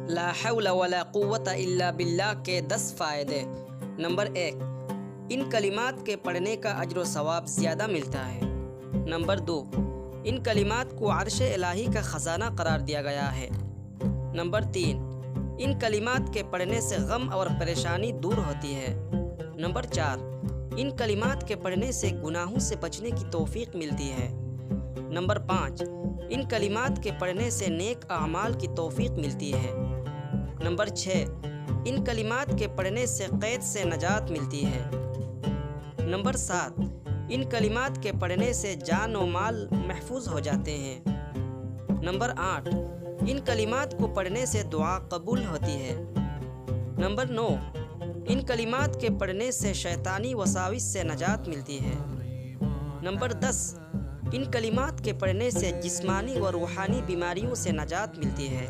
ला हौला वला कुव्वता इल्ला बिल्लाह के 10 फ़ायदे। नंबर 1, इन कलिमात के पढ़ने का अज्र व सवाब ज़्यादा मिलता है। नंबर 2, इन कलिमात को अर्श इलाही का ख़जाना करार दिया गया है। नंबर 3, इन कलिमात के पढ़ने से गम और परेशानी दूर होती है। नंबर 4, इन कलिमात के पढ़ने से गुनाहों से बचने की तौफीक मिलती है। नंबर 5, इन कलिमात के पढ़ने से नेक अमाल की तौफीक मिलती है। नंबर 6, इन कलिमात के पढ़ने से क़ैद से नजात मिलती है। नंबर 7, इन कलिमात के पढ़ने से जान व माल महफूज हो जाते हैं। नंबर 8, इन कलिमात को पढ़ने से दुआ कबूल होती है। नंबर 9, इन कलिमात के पढ़ने से शैतानी वसाविस से नजात मिलती है। नंबर 10, इन कलिमात के पढ़ने से जिस्मानी व रूहानी बीमारियों से नजात मिलती है।